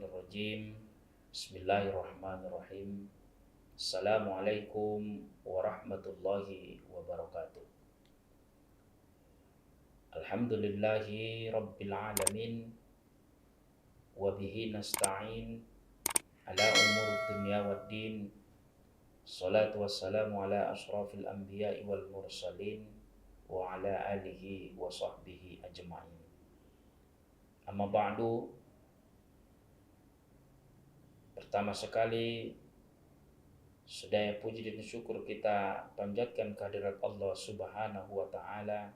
Minasyaitonirrajim. Bismillahirrahmanirrahim. Assalamualaikum warahmatullahi wabarakatuh. Alhamdulillahi rabbil alamin. Wabihi nasta'in ala umur dunya waddin. Salatu wassalamu ala ashrafil anbiya'i wal mursalin wa ala alihi wa sahbihi ajma'in. Amma ba'du. Pertama sekali, sedaya puji dan syukur kita panjatkan kehadirat Allah Subhanahu wa Ta'ala.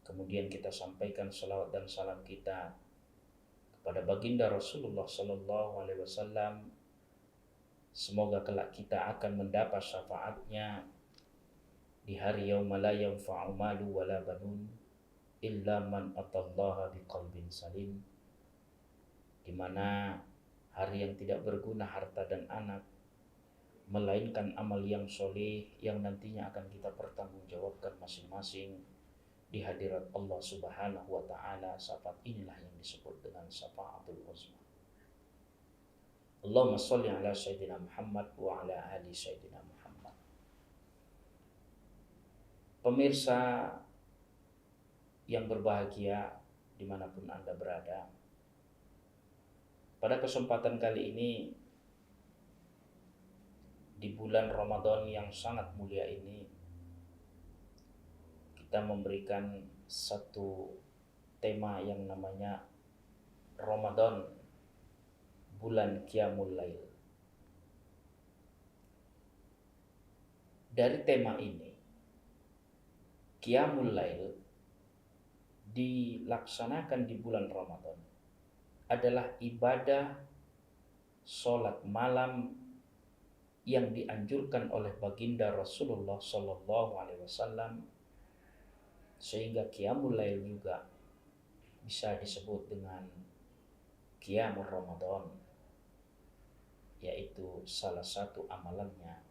Kemudian kita sampaikan salawat dan salam kita kepada baginda Rasulullah Sallallahu Alaihi Wasallam. Semoga kelak kita akan mendapat syafaatnya di hari yauma la yanfa'u malu wala banun illa man atallaha biqalbin salim, di mana hari yang tidak berguna harta dan anak, melainkan amal yang soleh yang nantinya akan kita pertanggungjawabkan masing-masing di hadirat Allah Subhanahu wa Ta'ala. Syafaat inilah yang disebut dengan syafaatul uzma. Allahumma sholli ala sayyidina Muhammad wa ala ali sayyidina Muhammad. Pemirsa yang berbahagia dimanapun Anda berada, pada kesempatan kali ini di bulan Ramadan yang sangat mulia ini, kita memberikan satu tema yang namanya Ramadan, bulan Qiyamul Lail. Dari tema ini, Qiyamul Lail dilaksanakan di bulan Ramadan adalah ibadah sholat malam yang dianjurkan oleh baginda Rasulullah Sallallahu Alaihi Wasallam, sehingga Qiyamul Lail juga bisa disebut dengan Qiyamul Ramadan, yaitu salah satu amalannya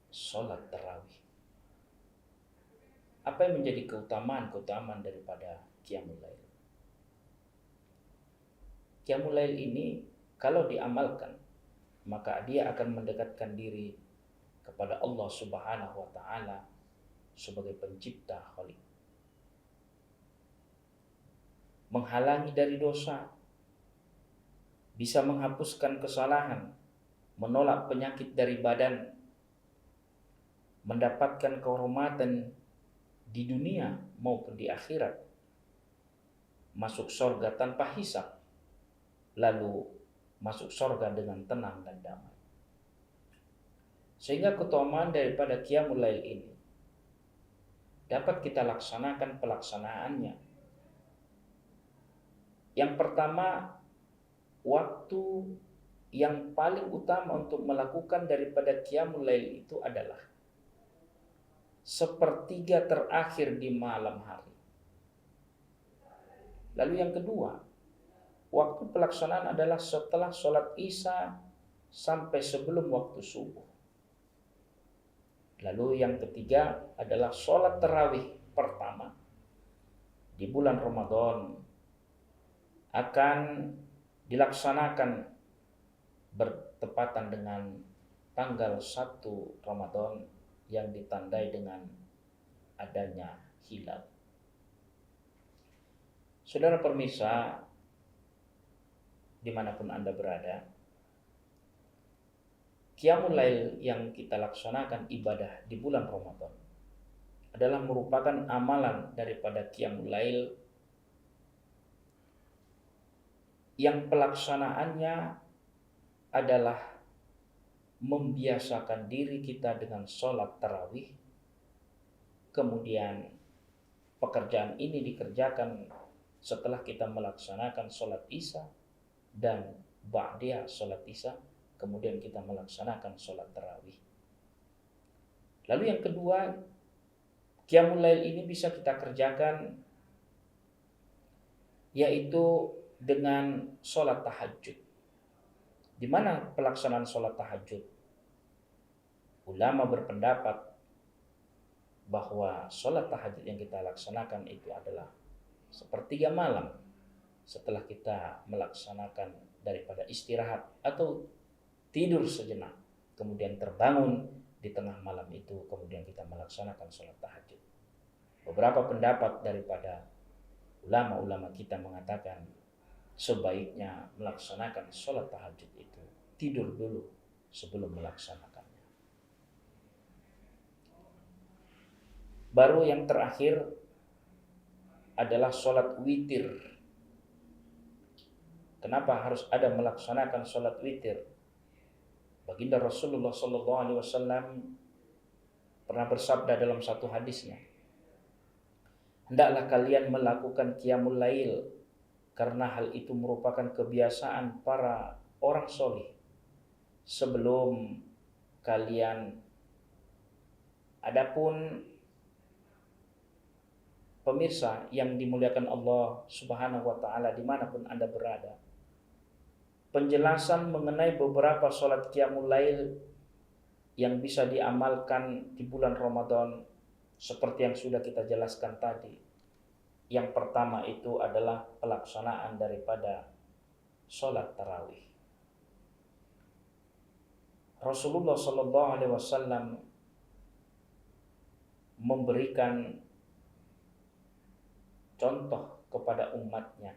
sholat tarawih. Apa yang menjadi keutamaan daripada Qiyamul Lail? Qiyamul Lail ini kalau diamalkan, maka dia akan mendekatkan diri kepada Allah Subhanahu wa Ta'ala sebagai pencipta Khalik, menghalangi dari dosa, bisa menghapuskan kesalahan, menolak penyakit dari badan, mendapatkan kehormatan di dunia maupun di akhirat, masuk surga tanpa hisab, lalu masuk surga dengan tenang dan damai. Sehingga keutamaan daripada Qiyamul Lail ini dapat kita laksanakan pelaksanaannya. Yang pertama, waktu yang paling utama untuk melakukan daripada Qiyamul Lail itu adalah sepertiga terakhir di malam hari. Lalu yang kedua, waktu pelaksanaan adalah setelah sholat Isya sampai sebelum waktu subuh. Lalu yang ketiga adalah sholat tarawih pertama di bulan Ramadan akan dilaksanakan bertepatan dengan tanggal 1 Ramadan yang ditandai dengan adanya hilal. Saudara pemirsa, dimanapun Anda berada, Qiyamul Lail yang kita laksanakan ibadah di bulan Ramadan adalah merupakan amalan daripada Qiyamul Lail yang pelaksanaannya adalah membiasakan diri kita dengan sholat tarawih. Kemudian pekerjaan ini dikerjakan setelah kita melaksanakan sholat Isya dan ba'da sholat Isya, kemudian kita melaksanakan sholat tarawih. Lalu yang kedua, Qiyamul Lail ini bisa kita kerjakan yaitu dengan sholat tahajud. Di mana pelaksanaan sholat tahajud? Ulama berpendapat bahwa sholat tahajud yang kita laksanakan itu adalah sepertiga malam setelah kita melaksanakan daripada istirahat atau tidur sejenak, kemudian terbangun di tengah malam itu, kemudian kita melaksanakan sholat tahajud. Beberapa pendapat daripada ulama-ulama kita mengatakan sebaiknya melaksanakan sholat tahajud itu tidur dulu sebelum melaksanakannya. Baru yang terakhir adalah sholat witir. Kenapa harus ada melaksanakan sholat witir? Baginda Rasulullah SAW pernah bersabda dalam satu hadisnya, hendaklah kalian melakukan qiyamul lail, karena hal itu merupakan kebiasaan para orang soleh sebelum kalian. Adapun pemirsa yang dimuliakan Allah Subhanahu wa taala dimanapun Anda berada, penjelasan mengenai beberapa sholat qiyamul lail yang bisa diamalkan di bulan Ramadan seperti yang sudah kita jelaskan tadi. Yang pertama itu adalah pelaksanaan daripada sholat tarawih. Rasulullah SAW memberikan contoh kepada umatnya,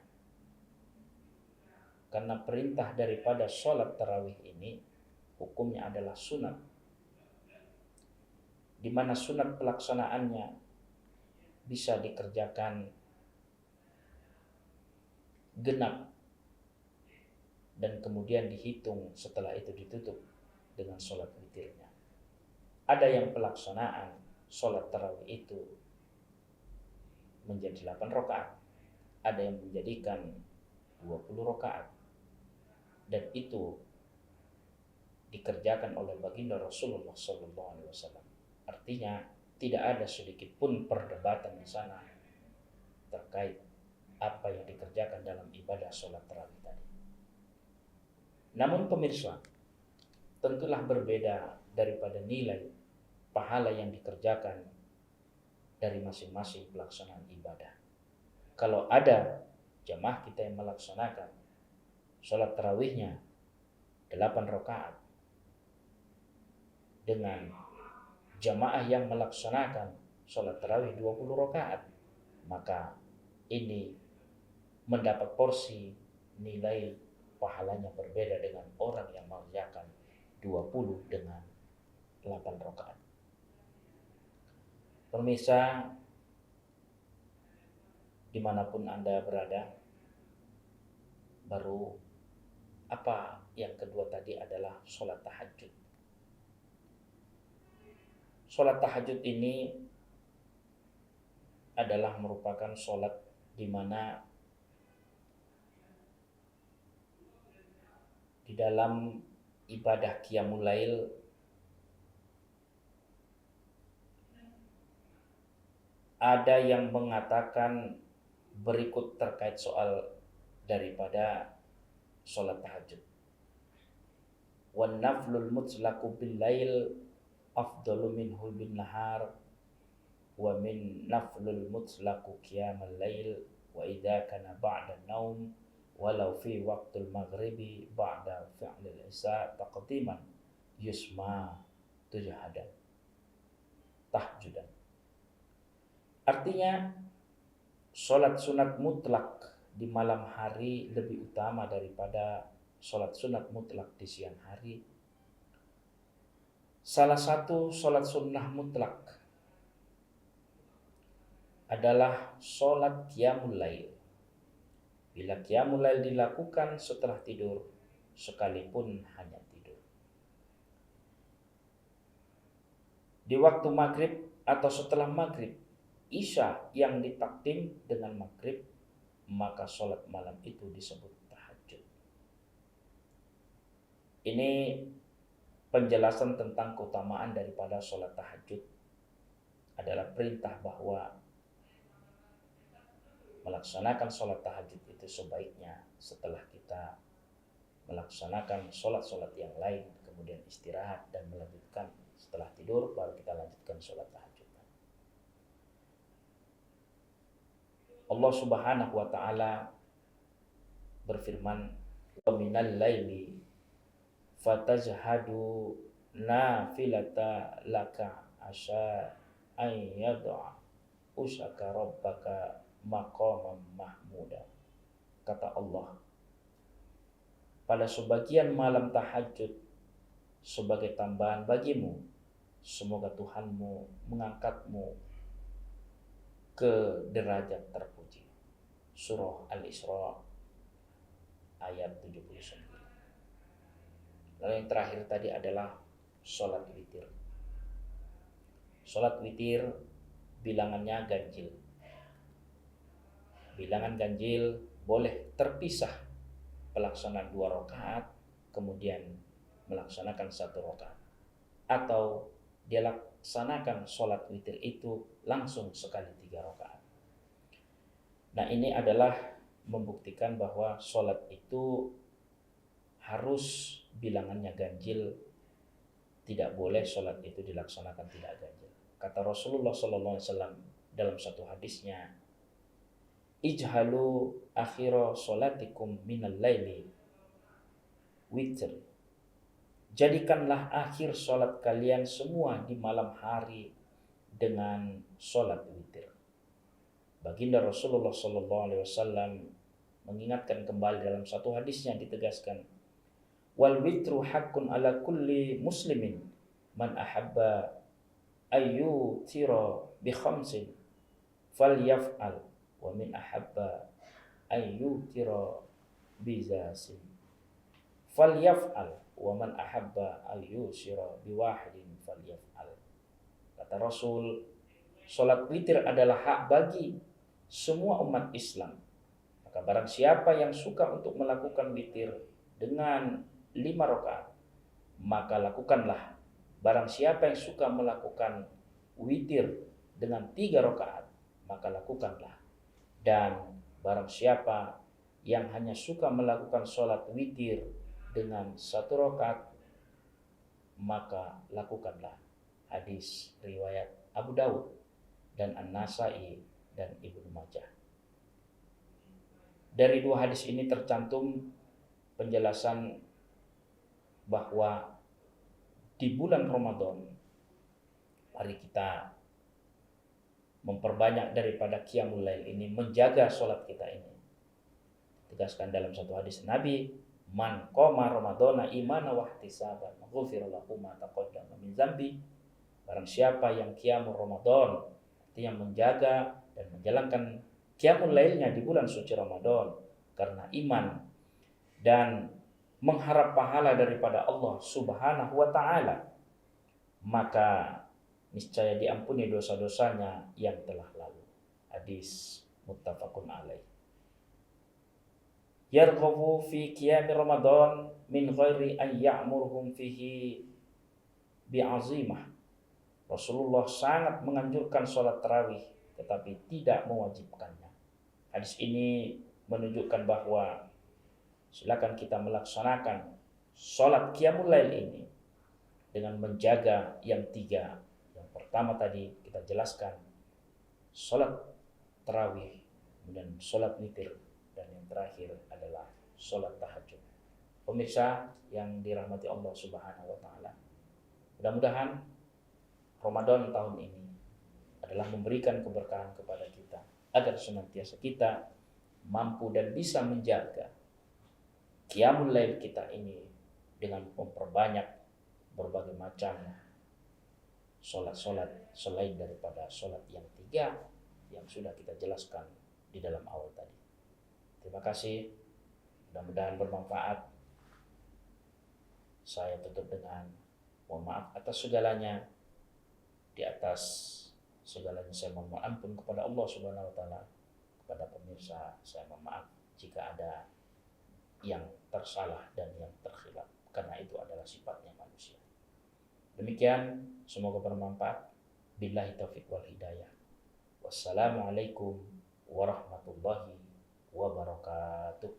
karena perintah daripada sholat tarawih ini hukumnya adalah sunat, di mana sunat pelaksanaannya bisa dikerjakan genap dan kemudian dihitung setelah itu ditutup dengan sholat witirnya. Ada yang pelaksanaan sholat tarawih itu menjadi 8 rakaat, ada yang menjadikan 20 rakaat, dan itu dikerjakan oleh baginda Rasulullah SAW. Artinya tidak ada sedikit pun perdebatan di sana terkait apa yang dikerjakan dalam ibadah sholat tarawih tadi. Namun pemirsa, tentulah berbeda daripada nilai pahala yang dikerjakan dari masing-masing pelaksanaan ibadah. Kalau ada jamaah kita yang melaksanakan sholat tarawihnya 8 rakaat dengan jamaah yang melaksanakan sholat tarawih 20 rakaat, maka ini mendapat porsi nilai pahalanya berbeda dengan orang yang mengerjakan 20 dengan 8 rakaat. Pemirsa dimanapun Anda berada, baru apa yang kedua tadi adalah sholat tahajud. Sholat tahajud ini adalah merupakan sholat di mana di dalam ibadah qiyamul lail ada yang mengatakan berikut terkait soal daripada sholat tahajud. Wan naflul mutlaqu bil lail afdalu minhu bin nahar wa min naflul mutlaqu qiyamul lail wa idza kana ba'da naum walau fi waqtul maghribi ba'da fi'lil isya taqdiman yusma tujahadan tahjudan. Artinya sholat sunat mutlak di malam hari lebih utama daripada sholat sunat mutlak di siang hari. Salah satu sholat sunnah mutlak adalah sholat qiyamul lail. Bila qiyamul lail dilakukan setelah tidur, sekalipun hanya tidur. Di waktu maghrib atau setelah maghrib, isya yang ditakdim dengan maghrib, maka sholat malam itu disebut tahajud. Ini penjelasan tentang keutamaan daripada sholat tahajud adalah perintah bahwa melaksanakan sholat tahajud itu sebaiknya setelah kita melaksanakan sholat-sholat yang lain, kemudian istirahat dan melanjutkan setelah tidur, baru kita lanjutkan sholat tahajud. Allah Subhanahu wa ta'ala berfirman, wa minal laili fatajhadu nafilata laka asa ayyad'a usaka rabbaka maqamam mahmuda. Kata Allah, pada sebagian malam tahajud sebagai tambahan bagimu, semoga Tuhanmu mengangkatmu ke derajat terpuji. Surah Al-Isra ayat 79. Lalu yang terakhir tadi adalah sholat witir. Sholat witir bilangannya ganjil. Bilangan ganjil boleh terpisah pelaksanaan 2 rakaat kemudian melaksanakan 1 rakaat, atau dia laksanakan sholat witir itu langsung sekali 3 rakaat. Nah, ini adalah membuktikan bahwa sholat itu harus bilangannya ganjil, tidak boleh sholat itu dilaksanakan tidak ganjil. Kata Rasulullah SAW dalam satu hadisnya, ijhalu akhira sholatikum minal laili witr. Jadikanlah akhir sholat kalian semua di malam hari dengan sholat witir. Baginda Rasulullah SAW mengingatkan kembali dalam satu hadisnya, ditegaskan, wal witru haqqun ala kulli muslimin man ahabba ayyu tira bi khamsin falyaf'al wa min ahabba ayyu tira bi zasin falyaf'al wa man ahabba ayyu sira bi wahidin falyaf'al. Kata Rasul, salat witir adalah hak bagi semua umat Islam. Maka barang siapa yang suka untuk melakukan witir dengan 5 rakaat, maka lakukanlah. Barang siapa yang suka melakukan witir dengan 3 rakaat, maka lakukanlah. Dan barang siapa yang hanya suka melakukan sholat witir dengan 1 rakaat, maka lakukanlah. Hadis riwayat Abu Dawud dan An-Nasai dan Ibnu Majah. Dari 2 hadis ini tercantum penjelasan bahwa di bulan Ramadan mari kita memperbanyak daripada qiyamul lail ini, menjaga sholat kita ini. Tegaskan dalam satu hadis Nabi, man qoma ramadhana imana wa ihtisaban ghufira lahu ma taqaddama min dzambi. Barang siapa yang qiyamul Ramadan, artinya menjaga dan menjalankan qiyamul lailnya di bulan suci Ramadan karena iman dan mengharap pahala daripada Allah Subhanahu wa taala, maka niscaya diampuni dosa-dosanya yang telah lalu. Hadis muttafaqun alaih. Yarghabu fi qiyam Ramadan min ghairi an ya'murhum fihi bi'azimah. Rasulullah sangat menganjurkan sholat tarawih tetapi tidak mewajibkannya. Hadis ini menunjukkan bahwa silakan kita melaksanakan sholat qiyamul lail ini dengan menjaga yang 3. Yang pertama tadi kita jelaskan sholat tarawih, kemudian sholat witir, dan yang terakhir adalah sholat tahajud. Pemirsa yang dirahmati Allah Subhanahu wa taala, mudah-mudahan Ramadan tahun ini adalah memberikan keberkahan kepada kita agar senantiasa kita mampu dan bisa menjaga qiyamul lail kita ini dengan memperbanyak berbagai macam sholat-sholat selain daripada sholat yang 3 yang sudah kita jelaskan di dalam awal tadi. Terima kasih, mudah-mudahan bermanfaat. Saya tutup dengan mohon maaf atas segalanya. Di atas segalanya saya mohon ampun kepada Allah Subhanahu wa taala. Kepada pemirsa saya mohon maaf jika ada yang tersalah dan yang terkhilaf, karena itu adalah sifatnya manusia. Demikian, semoga bermanfaat. Billahi taufiq wal hidayah. Wassalamualaikum warahmatullahi wabarakatuh.